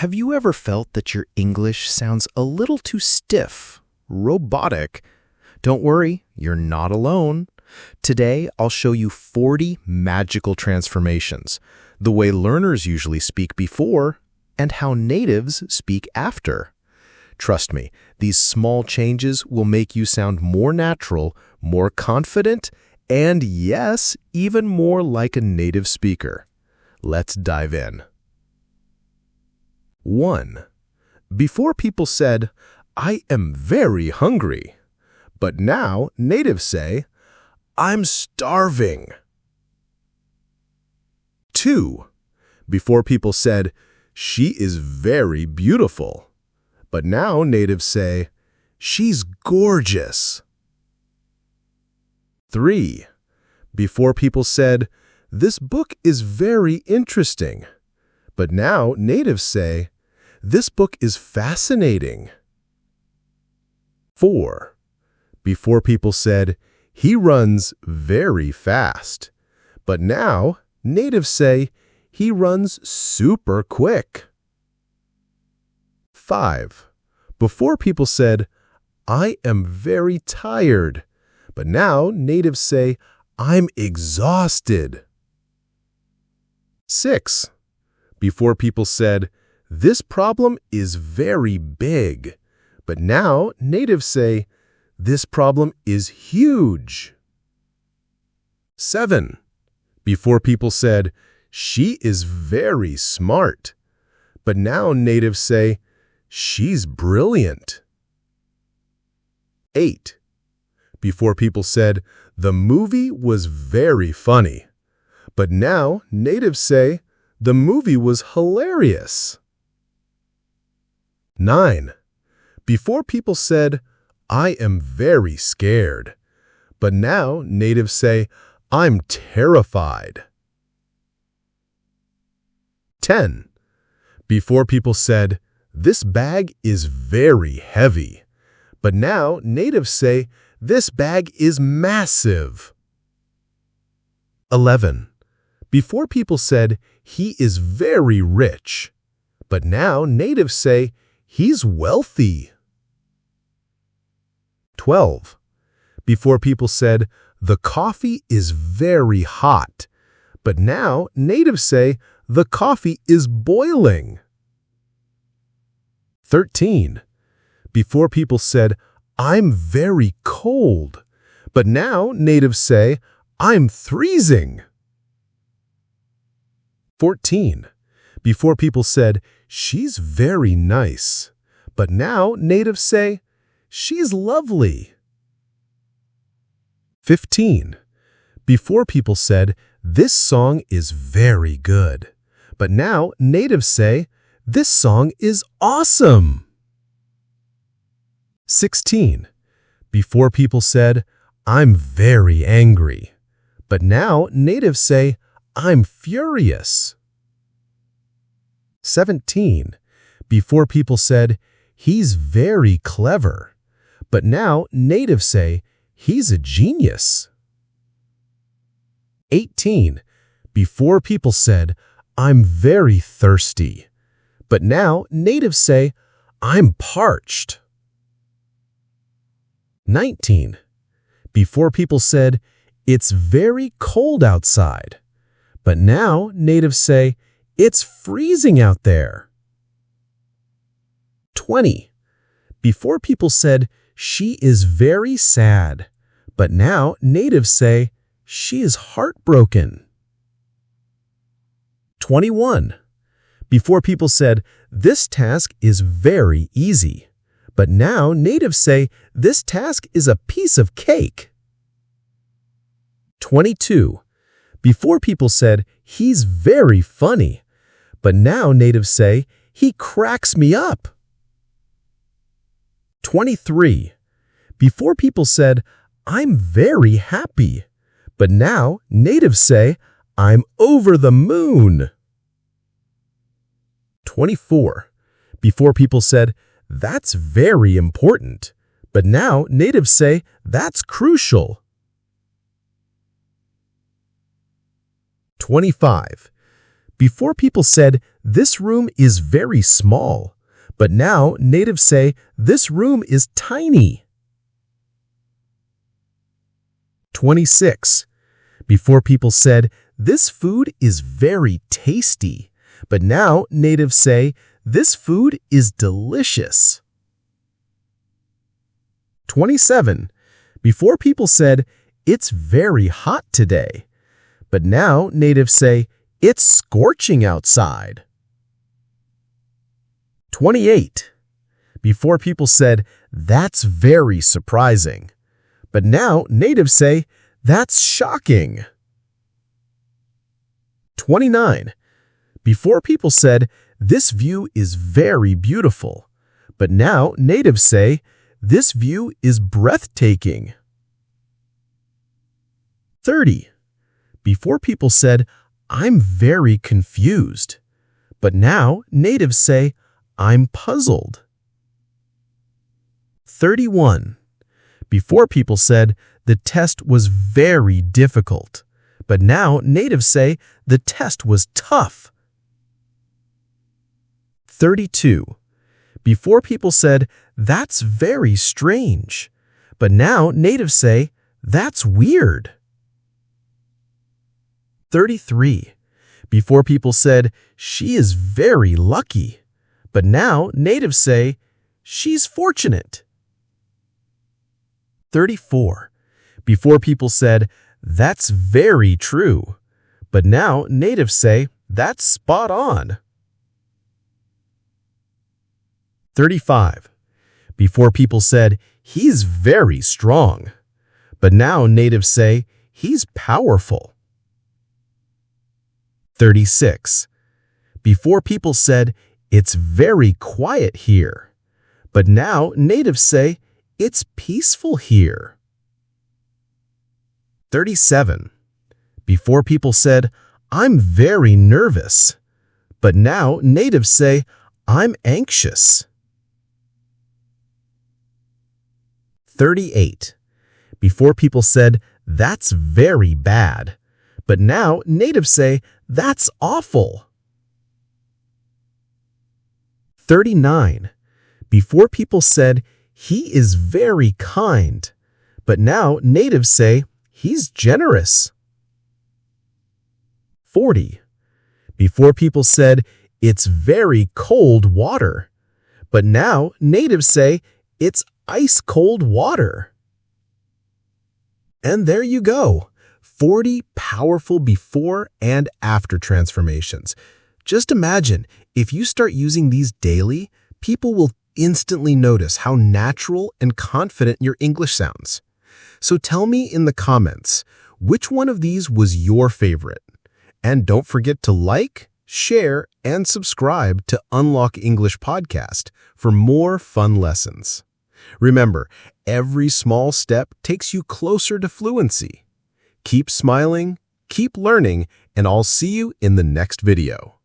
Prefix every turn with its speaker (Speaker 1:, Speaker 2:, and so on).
Speaker 1: Have you ever felt that your English sounds a little too stiff, robotic? Don't worry, you're not alone. Today, I'll show you 40 magical transformations, the way learners usually speak before, and how natives speak after. Trust me, these small changes will make you sound more natural, more confident, and yes, even more like a native speaker. Let's dive in. 1. Before people said, "I am very hungry," but now natives say, "I'm starving." 2. Before people said, "She is very beautiful," but now natives say, "She's gorgeous." 3. Before people said, "This book is very interesting," but now natives say, "This book is fascinating." 4. Before people said, "He runs very fast," but now natives say, "He runs super quick." 5. Before people said, "I am very tired," but now natives say, "I'm exhausted." 6. Before people said, "This problem is very big," but now natives say, "This problem is huge." 7. Before people said, "She is very smart," but now natives say, "She's brilliant." 8. Before people said, "The movie was very funny," but now natives say, "The movie was hilarious." 9. Before people said, "I am very scared," but now natives say, "I'm terrified." 10. Before people said, "This bag is very heavy," but now natives say, "This bag is massive." 11. Before people said, "He is very rich," but now natives say, "He's wealthy." 12. Before people said, "The coffee is very hot," but now natives say, "The coffee is boiling." 13. Before people said, "I'm very cold," but now natives say, "I'm freezing." 14. Before people said, "She's very nice," but now natives say, "She's lovely." 15. Before people said, "This song is very good," but now natives say, "This song is awesome." 16. Before people said, "I'm very angry," but now natives say, "I'm furious." 17. Before people said, "He's very clever," but now natives say, "He's a genius." 18. Before people said, "I'm very thirsty," but now natives say, "I'm parched." 19. Before people said, "It's very cold outside," but now natives say, "It's freezing out there." 20. Before people said, "She is very sad," but now natives say, "She is heartbroken." 21. Before people said, "This task is very easy," but now natives say, "This task is a piece of cake." 22. Before people said, "He's very funny," but now natives say, "He cracks me up." 23. Before people said, "I'm very happy," but now natives say, "I'm over the moon." 24. Before people said, "That's very important," but now natives say, "That's crucial." 25. Before people said, this room is very small. But now natives say, this room is tiny. 26. Before people said, this food is very tasty. But now natives say, this food is delicious. 27. Before people said, it's very hot today. But now natives say, it's scorching outside. 28. Before people said, that's very surprising. But now natives say, that's shocking. 29. Before people said, this view is very beautiful. But now natives say, this view is breathtaking. 30. Before people said, I'm very confused. But now natives say, I'm puzzled. 31. Before people said, the test was very difficult. But now natives say, the test was tough. 32. Before people said, that's very strange. But now natives say, that's weird. 33. Before people said, she is very lucky. But now natives say, she's fortunate. 34. Before people said, that's very true. But now natives say, that's spot on. 35. Before people said, he's very strong. But now natives say, he's powerful. 36. Before people said, it's very quiet here. But now natives say, it's peaceful here. 37. Before people said, I'm very nervous. But now natives say, I'm anxious. 38. Before people said, that's very bad. But now natives say, that's awful. 39. Before people said, he is very kind. But now natives say, he's generous. 40. Before people said, it's very cold water. But now natives say, it's ice-cold water. And there you go. 40 powerful before and after transformations. Just imagine, if you start using these daily, people will instantly notice how natural and confident your English sounds. So tell me in the comments, which one of these was your favorite? And don't forget to like, share, and subscribe to Unlock English Podcast for more fun lessons. Remember, every small step takes you closer to fluency. Keep smiling, keep learning, and I'll see you in the next video.